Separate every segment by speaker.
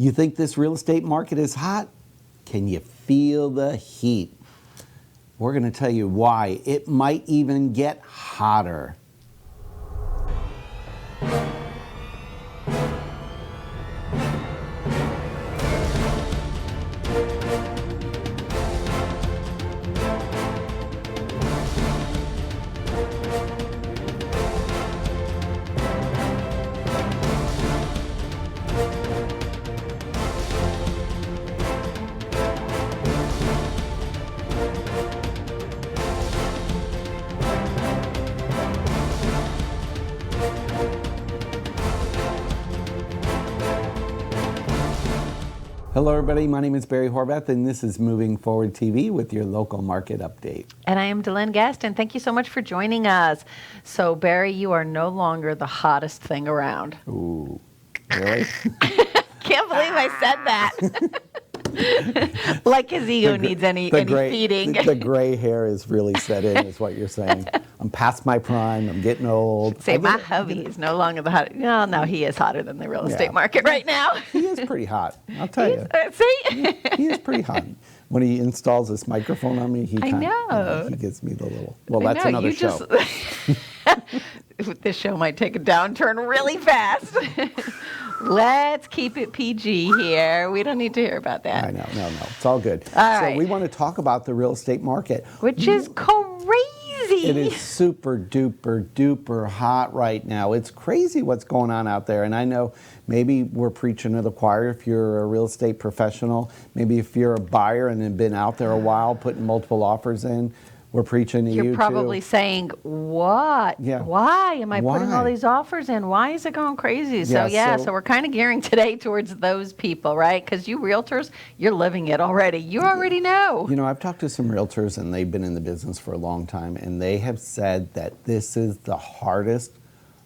Speaker 1: You think this real estate market is hot? Can you feel the heat? We're going to tell you why. It might even get hotter. Hello everybody, my name is Barry Horvath and this is Moving Forward TV with your local market update.
Speaker 2: And I am DeLynn Gaston. Thank you so much for joining us. So Barry, you are no longer the hottest thing around.
Speaker 1: Ooh, really?
Speaker 2: Can't believe I said that. Like his ego needs any feeding.
Speaker 1: The gray hair is really set in, is what you're saying. I'm past my prime, I'm getting old.
Speaker 2: Say my hubby is no longer the hottest. No, he is hotter than the real estate market right now.
Speaker 1: He is pretty hot, I'll tell you.
Speaker 2: See?
Speaker 1: He is pretty hot. When he installs this microphone on me, he
Speaker 2: I know.
Speaker 1: He gives me the little, well, that's another show.
Speaker 2: This show might take a downturn really fast. Let's keep it PG here. We don't need to hear about that.
Speaker 1: I know, no, it's all good.
Speaker 2: All
Speaker 1: so
Speaker 2: right.
Speaker 1: we want to talk about the real estate market.
Speaker 2: Which is crazy.
Speaker 1: It is super duper duper hot right now. It's crazy what's going on out there. And I know maybe we're preaching to the choir if you're a real estate professional. Maybe if you're a buyer and have been out there a while putting multiple offers in. We're preaching to you too.
Speaker 2: You're probably saying, what?
Speaker 1: Yeah.
Speaker 2: Why am I putting all these offers in? Why is it going crazy? So so we're kind of gearing today towards those people, right? Because you realtors, you're living it already. You already know.
Speaker 1: You know, I've talked to some realtors and they've been in the business for a long time and they have said that this is the hardest.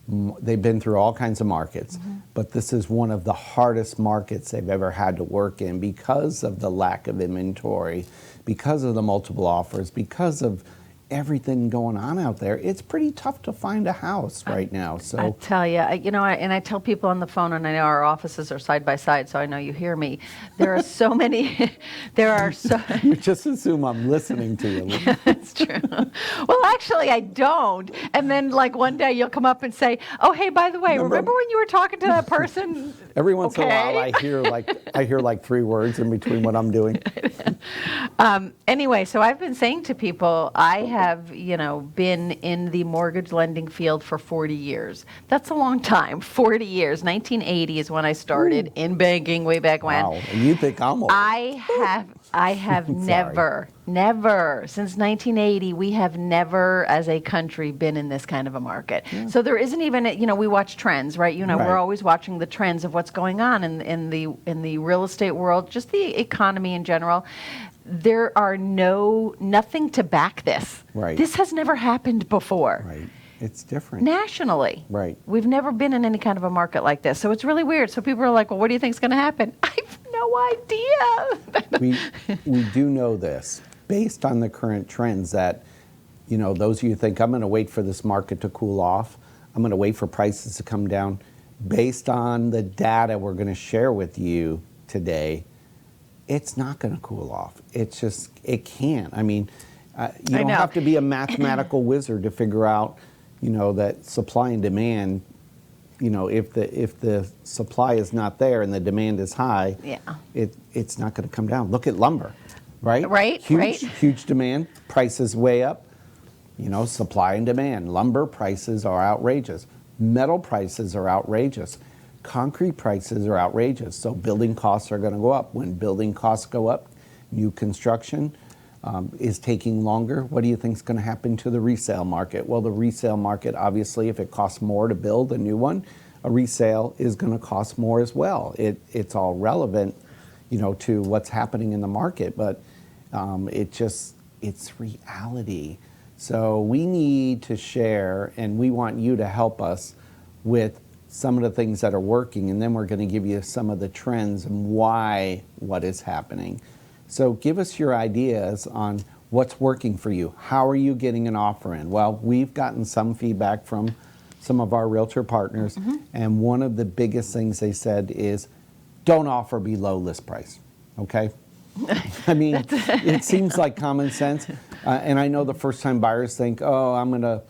Speaker 1: They've been through all kinds of markets, but this is one of the hardest markets they've ever had to work in because of the lack of inventory, because of the multiple offers, because of everything going on out there. It's pretty tough to find a house right now. So
Speaker 2: I tell you, I tell people on the phone, and I know our offices are side by side, so I know you hear me. There are so many.
Speaker 1: You just assume I'm listening to you.
Speaker 2: That's true. Well, actually, I don't. And then, like one day, you'll come up and say, "Oh, hey, by the way, remember when you were talking to that person?"
Speaker 1: Every once in a while, I hear like 3 words in between what I'm doing.
Speaker 2: Anyway, so I've been saying to people, I have, been in the mortgage lending field for 40 years. That's a long time, 40 years. 1980 is when I started in banking way back when.
Speaker 1: Wow, and you think I'm old.
Speaker 2: I have never, since 1980, we have never as a country been in this kind of a market. Yeah. So there isn't even, we watch trends, right? We're always watching the trends of what's going on in the real estate world, just the economy in general. There are nothing to back this.
Speaker 1: Right.
Speaker 2: This has never happened before.
Speaker 1: Right. It's different.
Speaker 2: Nationally.
Speaker 1: Right.
Speaker 2: We've never been in any kind of a market like this. So it's really weird. So people are like, well, what do you think is going to happen? I have no idea.
Speaker 1: we do know this based on the current trends that, those of you who think I'm going to wait for this market to cool off, I'm going to wait for prices to come down. Based on the data we're going to share with you today, it's not going to cool off. It can't. I mean, you don't have to be a mathematical wizard to figure out, that supply and demand, if the supply is not there and the demand is high, it's not going to come down. Look at lumber, right?
Speaker 2: Right.
Speaker 1: Huge demand, prices way up. Supply and demand. Lumber prices are outrageous. Metal prices are outrageous. Concrete prices are outrageous, so building costs are going to go up. When building costs go up, new construction is taking longer. What do you think is going to happen to the resale market? Well, the resale market, obviously, if it costs more to build a new one, a resale is going to cost more as well. It's all relevant, to what's happening in the market, but it's reality. So we need to share, and we want you to help us with some of the things that are working, and then we're going to give you some of the trends and what is happening. So give us your ideas on what's working for you. How are you getting an offer in? Well, we've gotten some feedback from some of our realtor partners, and one of the biggest things they said is don't offer below list price, okay? I mean, it seems like common sense, and I know the first-time buyers think, "Oh, I'm gonna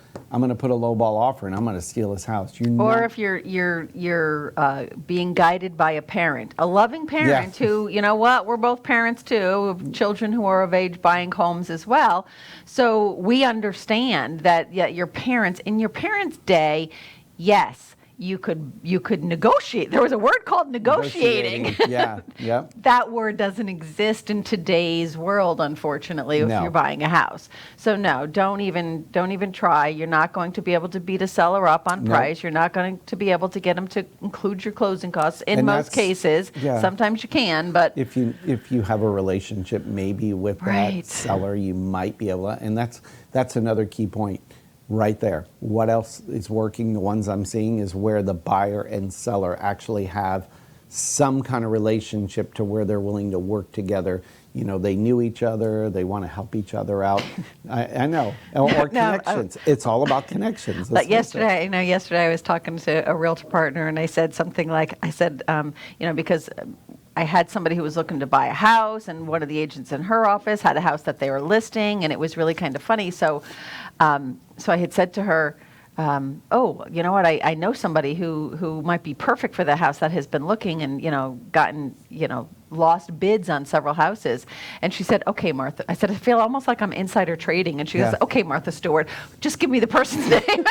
Speaker 1: put a lowball offer and I'm gonna steal his house."
Speaker 2: Or if you're being guided by a parent, a loving parent who, you know what, we're both parents too, of children who are of age buying homes as well. So we understand that your parents, in your parents' day, yes, you could negotiate. There was a word called negotiating.
Speaker 1: Yeah, yeah.
Speaker 2: That word doesn't exist in today's world, unfortunately, if you're buying a house. So no, don't even try. You're not going to be able to beat a seller up on price. You're not going to be able to get them to include your closing costs in most cases. Sometimes you can, but
Speaker 1: if you have a relationship maybe with that seller, you might be able to, and that's another key point. Right there. What else is working? The ones I'm seeing is where the buyer and seller actually have some kind of relationship to where they're willing to work together. You know, they knew each other, they want to help each other out. I know. Or connections. It's all about connections.
Speaker 2: Like yesterday I was talking to a realtor partner and I said something like, because I had somebody who was looking to buy a house, and one of the agents in her office had a house that they were listing, and it was really kind of funny. So I had said to her, oh, you know what, I know somebody who might be perfect for the house that has been looking and, gotten, lost bids on several houses. And she said, okay, Martha. I said, I feel almost like I'm insider trading. And she goes, okay, Martha Stewart, just give me the person's name.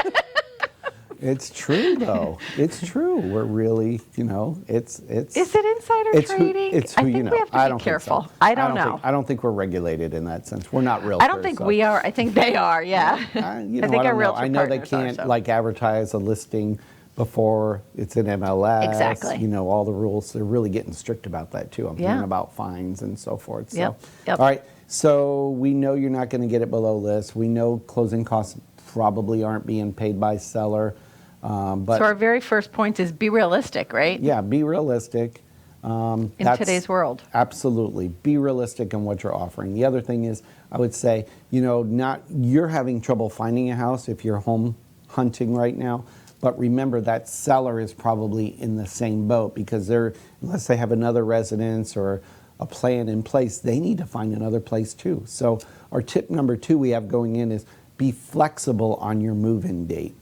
Speaker 1: It's true, though. It's true. We're really, it's. Is
Speaker 2: it insider trading?
Speaker 1: It's who
Speaker 2: I think we have to be careful. I don't know.
Speaker 1: I don't think we're regulated in that sense. We're not realtors.
Speaker 2: I don't think we are. I think they are. Yeah.
Speaker 1: I think our realtor partners are. I know they can't advertise a listing before it's in MLS.
Speaker 2: Exactly.
Speaker 1: All the rules. They're really getting strict about that too. I'm hearing about fines and so forth. So,
Speaker 2: Yep.
Speaker 1: All right. So we know you're not going to get it below list. We know closing costs probably aren't being paid by seller. But
Speaker 2: so our very first point is be realistic, right?
Speaker 1: Yeah, be realistic.
Speaker 2: In today's world.
Speaker 1: Absolutely. Be realistic in what you're offering. The other thing is, I would say, you're having trouble finding a house if you're home hunting right now, but remember that seller is probably in the same boat because unless they have another residence or a plan in place, they need to find another place too. So our tip number 2 we have going in is be flexible on your move-in date.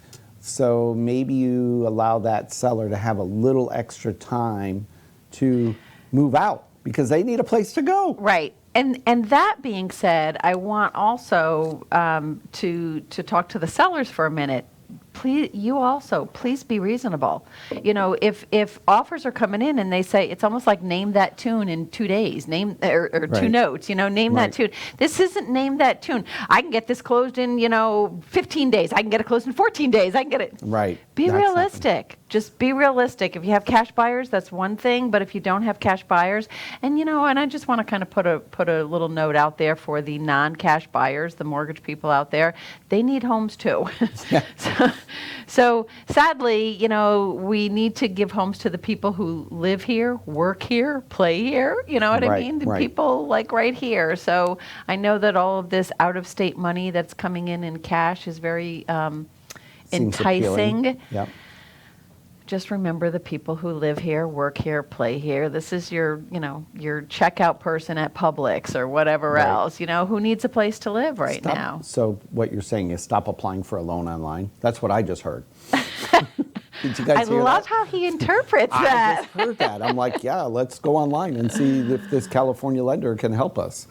Speaker 1: So maybe you allow that seller to have a little extra time to move out because they need a place to go.
Speaker 2: Right. And that being said, I want also to talk to the sellers for a minute. Please be reasonable. If offers are coming in and they say it's almost like name that tune in 2 days, name or 2 notes, name that tune. This isn't name that tune. I can get this closed in 15 days. I can get it closed in 14 days. I can get it.
Speaker 1: Right.
Speaker 2: Be realistic. Just be realistic. If you have cash buyers, that's one thing. But if you don't have cash buyers, and and I just want to kind of put a little note out there for the non-cash buyers, the mortgage people out there, they need homes too.
Speaker 1: Yeah.
Speaker 2: So sadly, we need to give homes to the people who live here, work here, play here. You know what I mean? The people like right here. So I know that all of this out-of-state money that's coming in cash is very enticing.
Speaker 1: Yep.
Speaker 2: Just remember the people who live here, work here, play here. This is your checkout person at Publix or whatever else, who needs a place to live now.
Speaker 1: So what you're saying is stop applying for a loan online. That's what I just heard. Did you guys hear that?
Speaker 2: I love how he interprets that.
Speaker 1: I just heard that. I'm like, yeah, let's go online and see if this California lender can help us.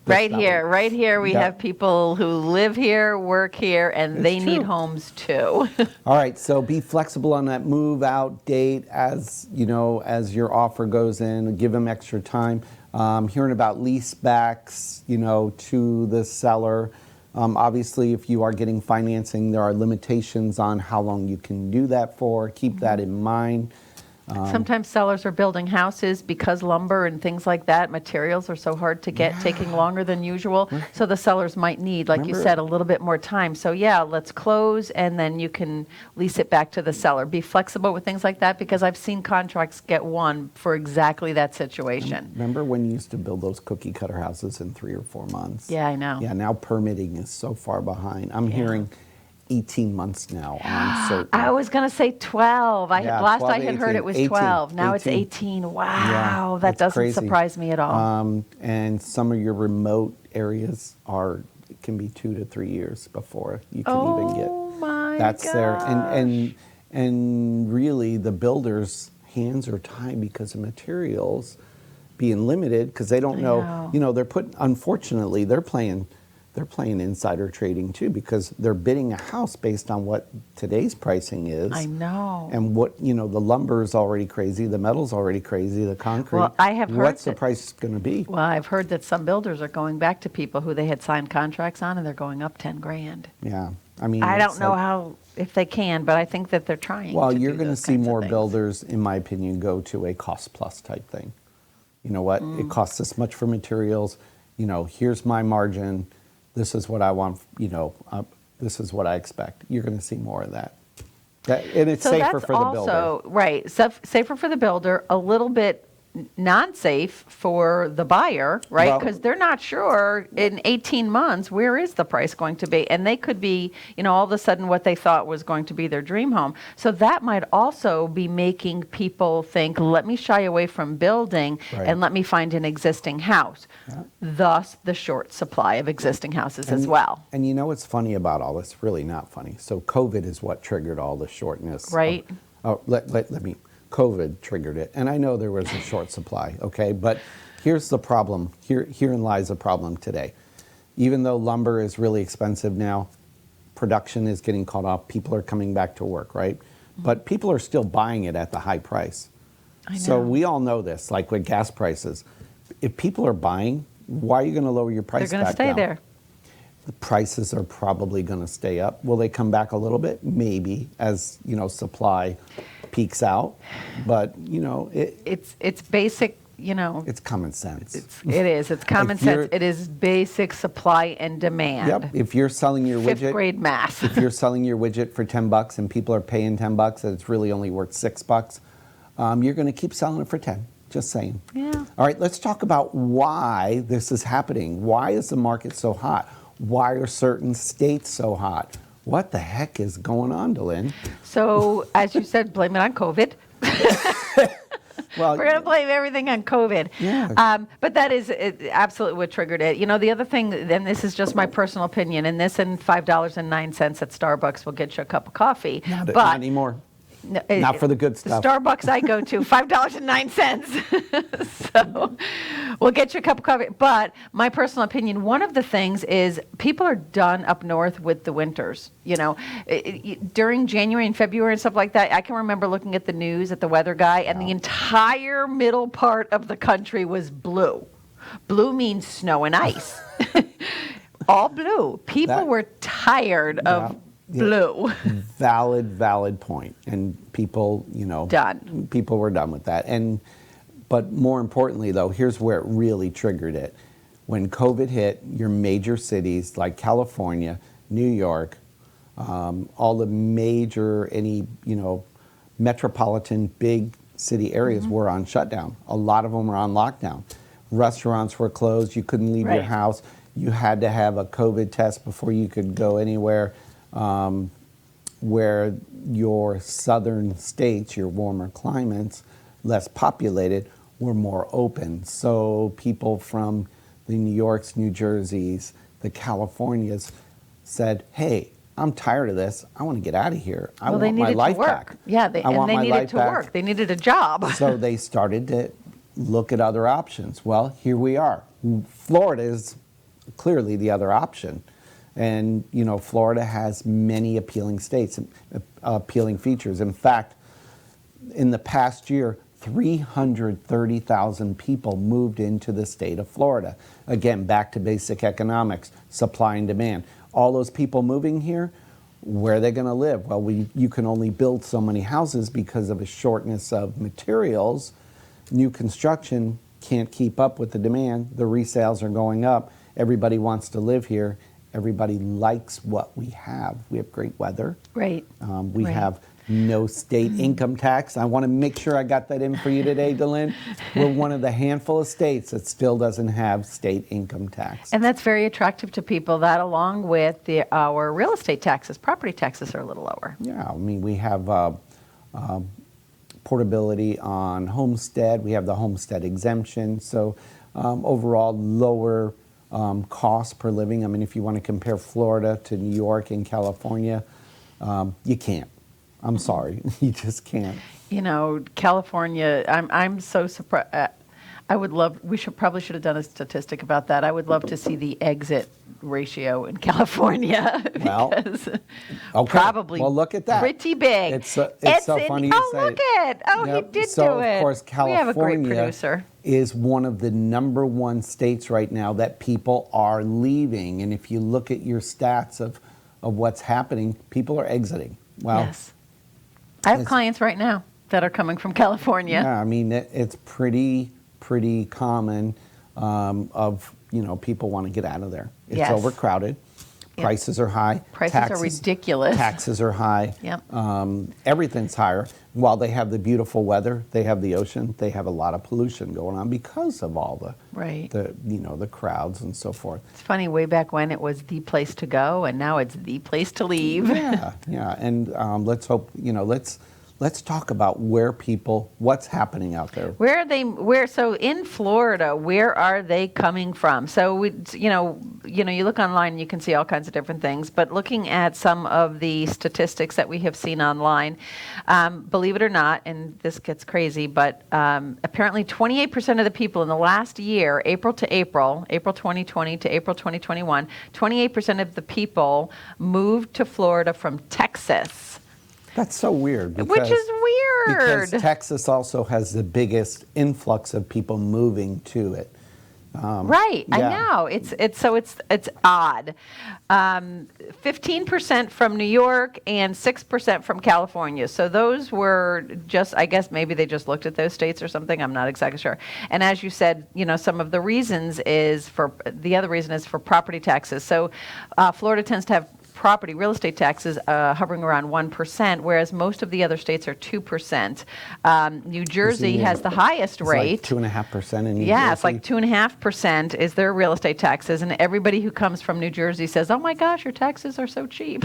Speaker 1: Right
Speaker 2: here, we have people who live here, work here, and they need homes too.
Speaker 1: All right, so be flexible on that move out date as your offer goes in. Give them extra time. Hearing about lease backs, to the seller. Obviously, if you are getting financing, there are limitations on how long you can do that for. Keep that in mind.
Speaker 2: Sometimes sellers are building houses because lumber and things like that, materials are so hard to get, taking longer than usual. So the sellers might need, like you said, a little bit more time. So let's close and then you can lease it back to the seller. Be flexible with things like that because I've seen contracts get won for exactly that situation.
Speaker 1: Remember when you used to build those cookie cutter houses in 3 or 4 months?
Speaker 2: Yeah, I know.
Speaker 1: Yeah, now permitting is so far behind. I'm hearing 18 months now on certain.
Speaker 2: I was going to say 12.
Speaker 1: Yeah,
Speaker 2: Last
Speaker 1: 12,
Speaker 2: I had heard
Speaker 1: 18,
Speaker 2: it was
Speaker 1: 18,
Speaker 2: 12. Now it's
Speaker 1: 18.
Speaker 2: 18. Wow,
Speaker 1: Yeah,
Speaker 2: that
Speaker 1: it's
Speaker 2: doesn't
Speaker 1: crazy.
Speaker 2: surprise me at all.
Speaker 1: And some of your remote areas it can be 2 to 3 years before you can even get.
Speaker 2: Oh my
Speaker 1: That's
Speaker 2: gosh.
Speaker 1: there, and really the builders' hands are tied because of materials being limited because they don't know.
Speaker 2: know.
Speaker 1: You know, unfortunately they're playing insider trading too because they're bidding a house based on what today's pricing is.
Speaker 2: I know.
Speaker 1: And what, the lumber is already crazy, the metal's already crazy, the concrete.
Speaker 2: Well, I have heard
Speaker 1: what's the
Speaker 2: that-
Speaker 1: price going to be?
Speaker 2: Well, I've heard that some builders are going back to people who they had signed contracts on, and they're going up 10 grand.
Speaker 1: Yeah, I mean,
Speaker 2: I
Speaker 1: it's
Speaker 2: don't know
Speaker 1: like-
Speaker 2: if they can, but I think that they're trying.
Speaker 1: Well,
Speaker 2: to
Speaker 1: you're
Speaker 2: do
Speaker 1: going to
Speaker 2: those
Speaker 1: see
Speaker 2: kinds of
Speaker 1: more
Speaker 2: things.
Speaker 1: builders, in my opinion, go to a cost plus type thing. You know what?
Speaker 2: Mm.
Speaker 1: It costs this much for materials. Here's my margin. This is what I want. This is what I expect. You're going to see more of that. And it's
Speaker 2: So
Speaker 1: safer
Speaker 2: that's
Speaker 1: for the builder.
Speaker 2: also right. Safer for the builder, a little bit non-safe for the buyer, right?
Speaker 1: Well-
Speaker 2: Because they're not sure in 18 months where is the price going to be, and they could be, all of a sudden what they thought was going to be their dream home. So that might also be making people think, let me shy away from building
Speaker 1: Right.
Speaker 2: and let me find an existing house. Thus, the short supply of existing houses as well.
Speaker 1: And you know what's funny about all this? Really not funny. So COVID is what triggered all the shortness.
Speaker 2: Right.
Speaker 1: COVID triggered it. And I know there was a short supply, okay? But here's the problem. Herein lies the problem today. Even though lumber is really expensive now, production is getting caught up. People are coming back to work, right? But people are still buying it at the high price.
Speaker 2: I know.
Speaker 1: So we all know this, like with gas prices. If people are buying, why are you going to lower your price
Speaker 2: They're going to
Speaker 1: back
Speaker 2: stay
Speaker 1: down?
Speaker 2: there.
Speaker 1: The prices are probably going to stay up. Will they come back a little bit? Maybe, as supply peaks out. But
Speaker 2: It's basic,
Speaker 1: it's common sense.
Speaker 2: It is. It's common
Speaker 1: If you're-
Speaker 2: sense. It is basic supply and demand.
Speaker 1: Yep. If you're selling your
Speaker 2: Fifth
Speaker 1: widget,
Speaker 2: grade math.
Speaker 1: if you're selling your widget for $10 and people are paying $10 and it's really only worth $6, you're going to keep selling it for 10. Just saying.
Speaker 2: Yeah.
Speaker 1: All right. Let's talk about why this is happening. Why is the market so hot? Why are certain states so hot? What the heck is going on, DeLynn?
Speaker 2: So, as you said, blame it on COVID.
Speaker 1: Well,
Speaker 2: We're going to blame everything on COVID.
Speaker 1: Yeah.
Speaker 2: But that is absolutely what triggered it. The other thing, and this is just my personal opinion, and this and $5.09 at Starbucks will get you a cup of coffee.
Speaker 1: not anymore.
Speaker 2: No,
Speaker 1: Not for the good stuff.
Speaker 2: Starbucks I go to, $5.09. So we'll get you a cup of coffee. But my personal opinion, one of the things is people are done up north with the winters. During January and February and stuff like that, I can remember looking at the news at the weather guy, and the entire middle part of the country was blue. Blue means snow and ice. All blue. People were tired of blue.
Speaker 1: Valid point. And people,
Speaker 2: Done.
Speaker 1: People were done with that. But more importantly, though, here's where it really triggered it. When COVID hit, your major cities like California, New York, all the major, metropolitan big city areas were on shutdown. A lot of them were on lockdown. Restaurants were closed. You couldn't leave your
Speaker 2: Right.
Speaker 1: house. You had to have a COVID test before you could go anywhere. Where your southern states, your warmer climates, less populated, were more open. So people from the New Yorks, New Jerseys, the Californias said, hey, I'm tired of this. I want to get out of here. I
Speaker 2: Well, they
Speaker 1: want my
Speaker 2: needed
Speaker 1: life
Speaker 2: to work.
Speaker 1: back.
Speaker 2: Yeah,
Speaker 1: I want
Speaker 2: they
Speaker 1: my
Speaker 2: needed
Speaker 1: life
Speaker 2: to
Speaker 1: back.
Speaker 2: work. They needed a job.
Speaker 1: So they started to look at other options. Well, here we are. Florida is clearly the other option. And, Florida has many appealing appealing features. In fact, in the past year, 330,000 people moved into the state of Florida. Again, back to basic economics, supply and demand. All those people moving here, where are they going to live? Well, you can only build so many houses because of a shortness of materials. New construction can't keep up with the demand. The resales are going up. Everybody wants to live here. Everybody likes what we have. We have great weather.
Speaker 2: Right.
Speaker 1: We
Speaker 2: Right.
Speaker 1: have No state income tax. I want to make sure I got that in for you today, DeLynn. We're one of the handful of states that still doesn't have state income tax.
Speaker 2: And that's very attractive to people. That, along with our real estate taxes, property taxes are a little lower.
Speaker 1: Yeah, I mean, we have portability on homestead. We have the homestead exemption. So overall, lower cost per living. I mean, if you want to compare Florida to New York and California, you can't. I'm sorry, you just can't.
Speaker 2: You know, California, I'm so surprised. We should have done a statistic about that. I would love to see the exit ratio in California.
Speaker 1: Well,
Speaker 2: because
Speaker 1: okay.
Speaker 2: probably
Speaker 1: well, look at that.
Speaker 2: Pretty big.
Speaker 1: It's so funny you say
Speaker 2: look
Speaker 1: it.
Speaker 2: Oh,
Speaker 1: Yep.
Speaker 2: he did
Speaker 1: so,
Speaker 2: do it.
Speaker 1: Of course,
Speaker 2: We have a great
Speaker 1: California
Speaker 2: producer.
Speaker 1: is one of the #1 states right now that people are leaving. And if you look at your stats of what's happening, people are exiting. Well,
Speaker 2: Yes. I have clients right now that are coming from California.
Speaker 1: yeah, I mean, it's pretty common people want to get out of there. It's
Speaker 2: Yes.
Speaker 1: overcrowded.
Speaker 2: Yep.
Speaker 1: Prices are high.
Speaker 2: Prices are ridiculous.
Speaker 1: Taxes are high.
Speaker 2: Yep.
Speaker 1: Everything's higher. While they have the beautiful weather, they have the ocean, they have a lot of pollution going on because of all the crowds and so forth.
Speaker 2: It's funny, way back when it was the place to go, and now it's the place to leave.
Speaker 1: Yeah. And let's hope, let's talk about what's happening out there.
Speaker 2: So in Florida, where are they coming from? So you look online and you can see all kinds of different things, but looking at some of the statistics that we have seen online, believe it or not, and this gets crazy, but apparently 28% of the people in the last year, April 2020 to April 2021, 28% of the people moved to Florida from Texas.
Speaker 1: That's so weird.
Speaker 2: Which is weird.
Speaker 1: Because Texas also has the biggest influx of people moving to it.
Speaker 2: Right, yeah. I know. It's odd. 15% from New York and 6% from California. So those were I guess maybe they just looked at those states or something. I'm not exactly sure. And as you said, some of the reasons the other reason is for property taxes. So Florida tends to have real estate taxes hovering around 1%, whereas most of the other states are 2%. New Jersey has the highest rate.
Speaker 1: It's like 2.5% in New Jersey.
Speaker 2: Yeah, it's like 2.5% is their real estate taxes, and everybody who comes from New Jersey says, "Oh my gosh, your taxes are so cheap."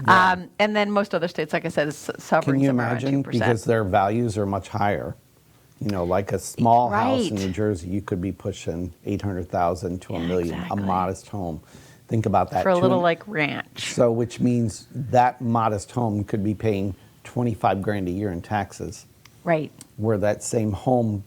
Speaker 2: And then most other states, like I said, is hovering somewhere around 2%.
Speaker 1: Can you imagine? Because their values are much higher. Like a small house in
Speaker 2: Right.
Speaker 1: New Jersey, you could be pushing $800,000 to $1 million,
Speaker 2: exactly.
Speaker 1: a modest home. Think about that.
Speaker 2: For a little ranch.
Speaker 1: So, which means that modest home could be paying $25,000 a year in taxes.
Speaker 2: Right.
Speaker 1: Where that same home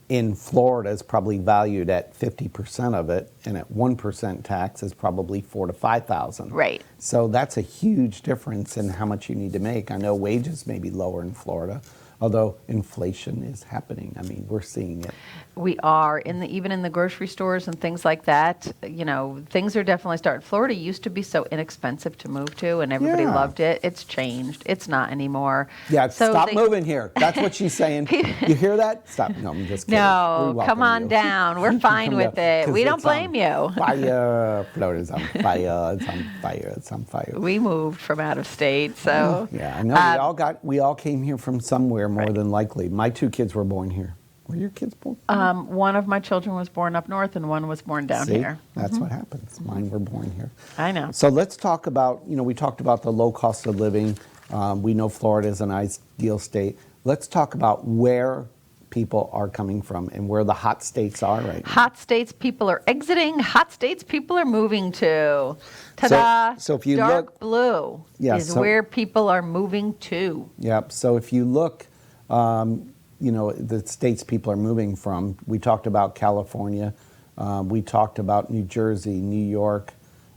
Speaker 1: in Florida is probably valued at 50% of it, and at 1% tax is probably $4,000 to $5,000.
Speaker 2: Right.
Speaker 1: So that's a huge difference in how much you need to make. I know wages may be lower in Florida, although inflation is happening. I mean, we're seeing it.
Speaker 2: We are even in the grocery stores and things like that. Things are definitely starting. Florida used to be so inexpensive to move to, and everybody loved it. It's changed. It's not anymore.
Speaker 1: Yeah, stop moving here. That's what she's saying. You hear that? Stop. No, I'm just kidding.
Speaker 2: No, come on down. We're fine with it. We don't blame you.
Speaker 1: Fire. Florida's on fire. It's on fire. It's on fire.
Speaker 2: We moved from out of state, so.
Speaker 1: Yeah, I know. We all came here from somewhere, more than likely. My 2 kids were born here. Were your kids born?
Speaker 2: One of my children was born up north, and one was born down here.
Speaker 1: That's what happens. Mine were born here.
Speaker 2: I know.
Speaker 1: So let's talk about, we talked about the low cost of living. We know Florida is an ideal state. Let's talk about where people are coming from and where the hot states are right now.
Speaker 2: Hot states people are exiting. Hot states people are moving to. Ta-da!
Speaker 1: So if you
Speaker 2: dark
Speaker 1: look,
Speaker 2: blue is where people are moving to.
Speaker 1: Yep. So if you look, the states people are moving from, we talked about California, we talked about New Jersey, New York,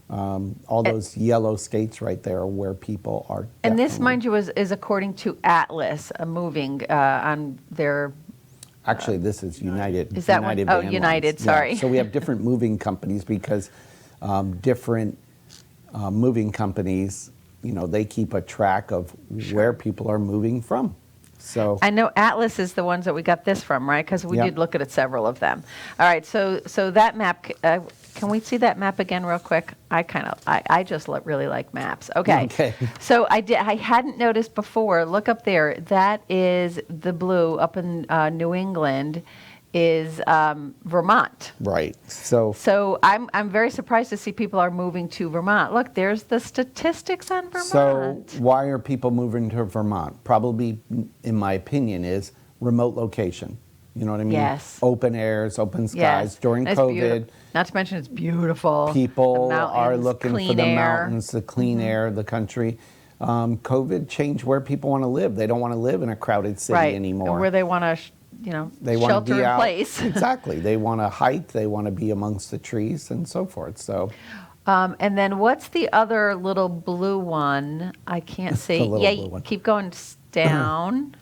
Speaker 1: all those yellow states right there are where people are.
Speaker 2: And this, mind you, is according to Atlas, moving on their.
Speaker 1: Actually, this is United.
Speaker 2: Is that
Speaker 1: United
Speaker 2: one? Oh,
Speaker 1: Van
Speaker 2: United,
Speaker 1: Lines.
Speaker 2: sorry.
Speaker 1: Yeah. So we have different moving companies because different moving companies, they keep a track of where people are moving from. So
Speaker 2: I know Atlas is the ones that we got this from, right? Because we
Speaker 1: Yep.
Speaker 2: did look at several of them. All right, so that map, can we see that map again real quick? I just really like maps. Okay.
Speaker 1: Okay.
Speaker 2: So I hadn't noticed before. Look up there. That is the blue up in New England. Is Vermont.
Speaker 1: right. So
Speaker 2: I'm very surprised to see people are moving to Vermont. Look, there's the statistics on Vermont.
Speaker 1: So why are people moving to Vermont? Probably, in my opinion, is remote location. You know what I mean?
Speaker 2: Yes.
Speaker 1: Open airs, open skies.
Speaker 2: Yes.
Speaker 1: During
Speaker 2: It's
Speaker 1: COVID,
Speaker 2: not to mention it's beautiful.
Speaker 1: people
Speaker 2: The
Speaker 1: are
Speaker 2: mountains,
Speaker 1: looking for
Speaker 2: clean
Speaker 1: the
Speaker 2: air.
Speaker 1: mountains, the clean air, the country. COVID changed where people want to live. They don't want to live in a crowded city
Speaker 2: Right.
Speaker 1: anymore.
Speaker 2: Where they want to,
Speaker 1: They want to
Speaker 2: shelter
Speaker 1: be
Speaker 2: in
Speaker 1: out.
Speaker 2: place.
Speaker 1: Exactly. They want to hike. They want to be amongst the trees and so forth. So
Speaker 2: And then what's the other little blue one? I can't see.
Speaker 1: little
Speaker 2: Yeah,
Speaker 1: blue one.
Speaker 2: keep going down.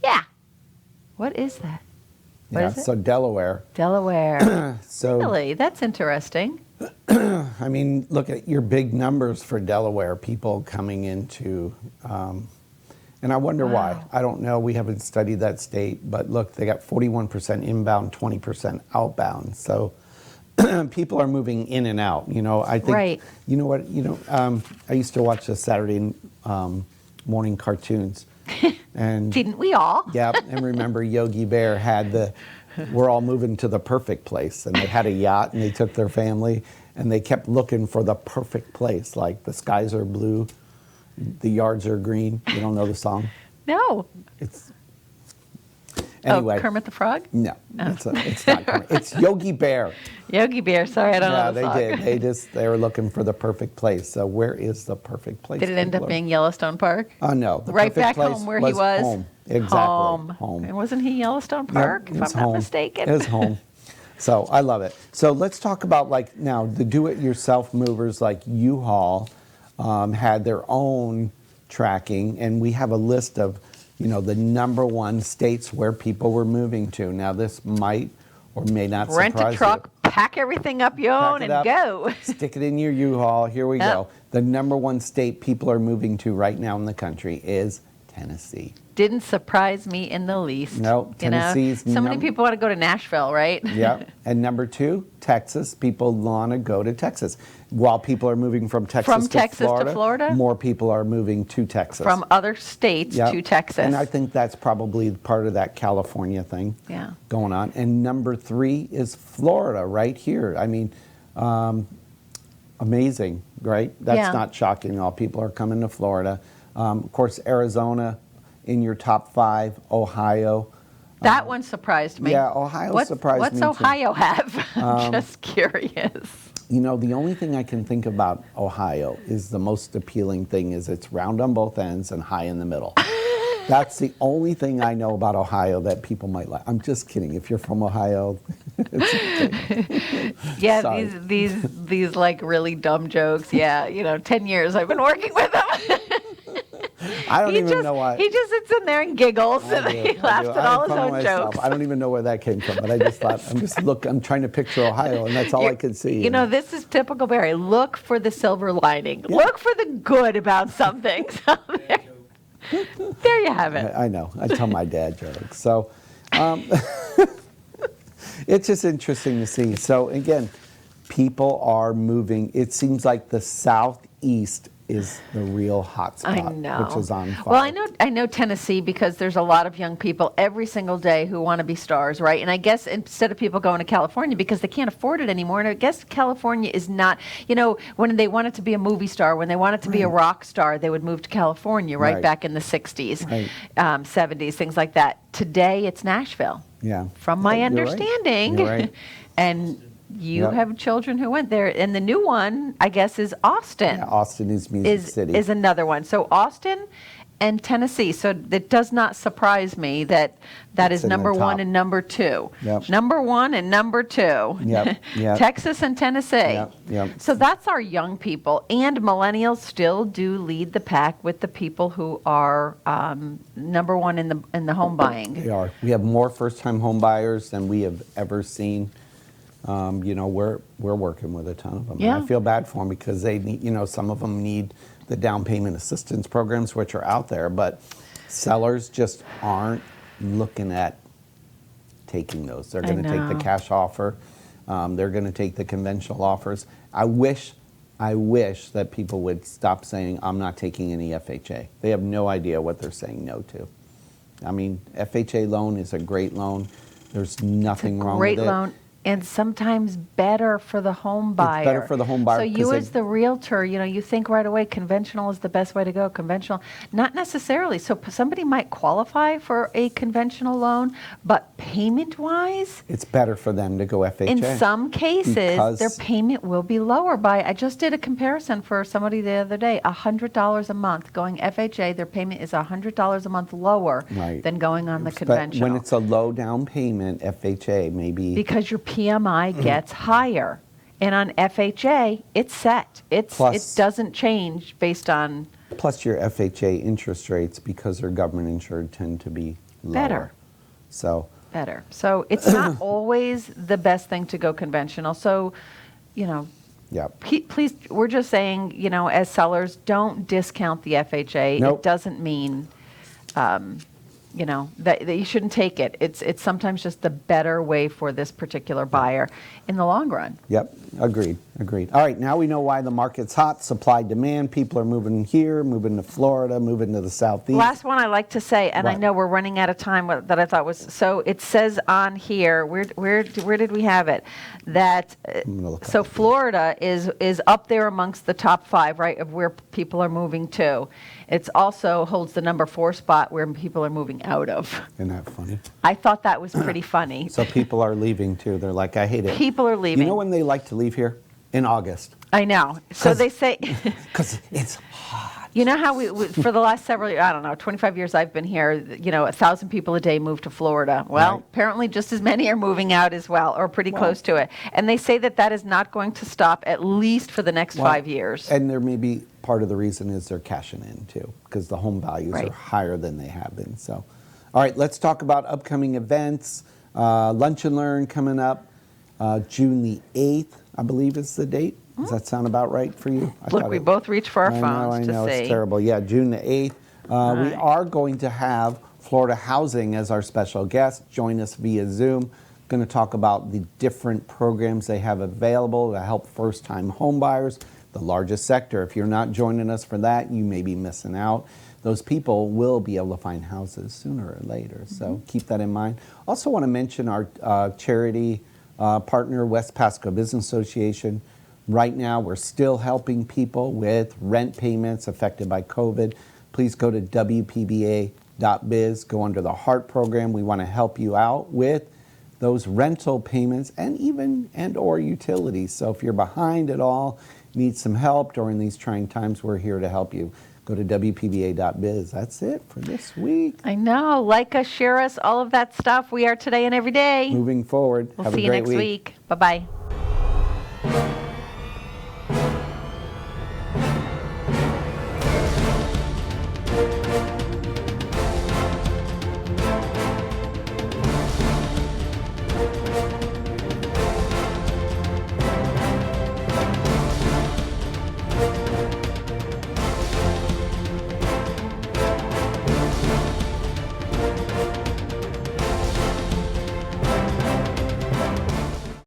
Speaker 2: Yeah. What is that? What
Speaker 1: yeah.
Speaker 2: is it?
Speaker 1: So Delaware.
Speaker 2: Delaware.
Speaker 1: So
Speaker 2: Really? That's interesting.
Speaker 1: I mean, look at your big numbers for Delaware. People coming into. And I wonder why. I don't know. We haven't studied that state, but look, they got 41% inbound, 20% outbound. So people are moving in and out. I think.
Speaker 2: Right.
Speaker 1: You know what? I used to watch the Saturday morning cartoons, and
Speaker 2: Didn't we all?
Speaker 1: yeah, and remember Yogi Bear had we're all moving to the perfect place, and they had a yacht, and they took their family, and they kept looking for the perfect place. Like the skies are blue. The yards are green. You don't know the song?
Speaker 2: No.
Speaker 1: It's anyway.
Speaker 2: Oh, Kermit the Frog?
Speaker 1: No, it's not Kermit. It's Yogi Bear.
Speaker 2: Yogi Bear. Sorry, I don't
Speaker 1: Yeah,
Speaker 2: know the song.
Speaker 1: they did. They were looking for the perfect place. So where is the perfect place?
Speaker 2: Did it end up being Yellowstone Park?
Speaker 1: Oh no, the
Speaker 2: Right
Speaker 1: perfect
Speaker 2: back
Speaker 1: place
Speaker 2: home where he was?
Speaker 1: home. Exactly, home.
Speaker 2: And wasn't he Yellowstone
Speaker 1: Yep,
Speaker 2: Park, if
Speaker 1: it's
Speaker 2: I'm not
Speaker 1: home.
Speaker 2: mistaken?
Speaker 1: It's home. So I love it. So let's talk about now the do-it-yourself movers like U-Haul had their own tracking, and we have a list of the number one states where people were moving to. Now this might or may not
Speaker 2: Rent
Speaker 1: surprise
Speaker 2: a truck,
Speaker 1: you.
Speaker 2: pack everything up you own,
Speaker 1: Pack it
Speaker 2: and
Speaker 1: up,
Speaker 2: go.
Speaker 1: Stick it in your U-Haul. Here we
Speaker 2: Yep.
Speaker 1: go. The number one state people are moving to right now in the country is Tennessee.
Speaker 2: Didn't surprise me in the least.
Speaker 1: No, Tennessee's
Speaker 2: so many people want to go to Nashville, right?
Speaker 1: Yeah. And number two, Texas. People want to go to Texas. While people are moving from Texas,
Speaker 2: to Florida?
Speaker 1: more people are moving to Texas.
Speaker 2: From other states
Speaker 1: Yep.
Speaker 2: to Texas.
Speaker 1: And I think that's probably part of that California thing
Speaker 2: Yeah.
Speaker 1: going on. And number three is Florida, right here. I mean, amazing, right? That's
Speaker 2: Yeah.
Speaker 1: not shocking. All people are coming to Florida. Of course, Arizona in your top five, Ohio.
Speaker 2: That one surprised me.
Speaker 1: Yeah, Ohio surprised me
Speaker 2: What's
Speaker 1: too.
Speaker 2: Ohio have? I'm just curious.
Speaker 1: The only thing I can think about Ohio is the most appealing thing is it's round on both ends and high in the middle. That's the only thing I know about Ohio that people might like. I'm just kidding. If you're from Ohio, it's okay.
Speaker 2: Yeah,
Speaker 1: Sorry.
Speaker 2: these like really dumb jokes. Yeah, 10 years I've been working with them.
Speaker 1: I don't even know why.
Speaker 2: He just sits in there and giggles and he laughs at all his own jokes.
Speaker 1: I don't even know where that came from, but I just thought, I'm trying to picture Ohio, and that's all I could see.
Speaker 2: This is typical Barry. Look for the silver lining. Yeah. Look for the good about something. So there you have it.
Speaker 1: I know. I tell my dad jokes. So it's just interesting to see. So again, people are moving. It seems like the southeast is the real hot spot,
Speaker 2: I know.
Speaker 1: which is on fire.
Speaker 2: Well, I know Tennessee because there's a lot of young people every single day who want to be stars, right? And I guess instead of people going to California because they can't afford it anymore, and I guess California is not, when they wanted to be a movie star, when they wanted to be a rock star, they would move to California, right? Back in the 60s,
Speaker 1: Right.
Speaker 2: 70s, things like that. Today, it's Nashville.
Speaker 1: Yeah.
Speaker 2: From my
Speaker 1: You're
Speaker 2: understanding.
Speaker 1: Right. You're right.
Speaker 2: And you
Speaker 1: Yep.
Speaker 2: have children who went there, and the new one, I guess, is Austin.
Speaker 1: Yeah, Austin is Music City.
Speaker 2: Is another one. So Austin and Tennessee. So it does not surprise me that
Speaker 1: It's
Speaker 2: is
Speaker 1: in the
Speaker 2: number one
Speaker 1: top.
Speaker 2: and number two.
Speaker 1: Yep.
Speaker 2: Number one and number two.
Speaker 1: Yep, yep.
Speaker 2: Texas and Tennessee.
Speaker 1: Yep.
Speaker 2: So that's our young people. And millennials still do lead the pack with the people who are number one in the home buying.
Speaker 1: They are. We have more first-time home buyers than we have ever seen. We're working with a ton of them.
Speaker 2: Yeah.
Speaker 1: And I feel bad for them because they need, some of them need the down payment assistance programs, which are out there. But Sellers just aren't looking at taking those. They're going to take the
Speaker 2: know.
Speaker 1: cash offer. They're going to take the conventional offers. I wish that people would stop saying, I'm not taking any FHA. They have no idea what they're saying no to. I mean, FHA loan is a great loan. There's nothing wrong with it.
Speaker 2: Great loan, and sometimes better for the home buyer.
Speaker 1: It's better for the home buyer.
Speaker 2: So you as the realtor, you think right away conventional is the best way to go. Conventional, not necessarily. So somebody might qualify for a conventional loan, but payment-wise,
Speaker 1: It's better for them to go FHA.
Speaker 2: in some cases,
Speaker 1: Because-
Speaker 2: their payment will be lower by, I just did a comparison for somebody the other day, $100 a month. Going FHA, their payment is $100 a month lower
Speaker 1: Right.
Speaker 2: than going on the
Speaker 1: But
Speaker 2: conventional.
Speaker 1: when it's a low down payment, FHA maybe.
Speaker 2: Because your PMI gets higher. And on FHA, it's set. It
Speaker 1: Plus-
Speaker 2: doesn't change based on
Speaker 1: Plus your FHA interest rates, because they're government insured, tend to be lower.
Speaker 2: Better.
Speaker 1: So,
Speaker 2: better. So it's not always the best thing to go conventional. So,
Speaker 1: yeah.
Speaker 2: please, we're just saying, as sellers, don't discount the FHA.
Speaker 1: Nope.
Speaker 2: It doesn't mean, that you shouldn't take it. It's sometimes just the better way for this particular buyer in the long run.
Speaker 1: Yep, agreed. All right, now we know why the market's hot, supply, demand. People are moving here, moving to Florida, moving to the southeast.
Speaker 2: Last one I like to say, and I
Speaker 1: Right.
Speaker 2: know we're running out of time, that I thought was, so it says on here, where did we have it? That,
Speaker 1: gonna look
Speaker 2: so
Speaker 1: up.
Speaker 2: Florida is up there amongst the top 5, right, of where people are moving to. It also holds the number 4 spot where people are moving out of.
Speaker 1: Isn't that funny?
Speaker 2: I thought that was pretty funny.
Speaker 1: So people are leaving too. They're like, I hate it.
Speaker 2: People are leaving.
Speaker 1: You know when they like to leave here? In August.
Speaker 2: I know. So they say,
Speaker 1: Because it's hot.
Speaker 2: you know how we for the last several, I don't know, 25 years I've been here, 1,000 people a day move to Florida. Well,
Speaker 1: Right.
Speaker 2: apparently just as many are moving out as well, or pretty close to it. And they say that is not going to stop at least for the next 5 years.
Speaker 1: And there may be part of the reason is they're cashing in too, because the home values
Speaker 2: Right.
Speaker 1: are higher than they have been. So, all right, let's talk about upcoming events. Lunch and Learn coming up June the 8th, I believe is the date. Does that sound about right for you?
Speaker 2: Look, we both reach for our phones
Speaker 1: I
Speaker 2: to
Speaker 1: know,
Speaker 2: see.
Speaker 1: it's terrible. Yeah, June the 8th. We
Speaker 2: right.
Speaker 1: are going to have Florida Housing as our special guest. Join us via Zoom. Going to talk about the different programs they have available to help first-time homebuyers, the largest sector. If you're not joining us for that, you may be missing out. Those people will be able to find houses sooner or later, so keep that in mind. Also want to mention our charity partner, West Pasco Business Association. Right now, we're still helping people with rent payments affected by COVID. Please go to WPBA.biz, go under the HEART program. We want to help you out with those rental payments and or utilities. So if you're behind at all, need some help during these trying times, we're here to help you. Go to WPBA.biz. That's it for this week.
Speaker 2: I know. Like us, share us, all of that stuff. We are today and every day.
Speaker 1: Moving forward.
Speaker 2: We'll
Speaker 1: Have
Speaker 2: see
Speaker 1: a
Speaker 2: you
Speaker 1: great
Speaker 2: next week. Bye-bye.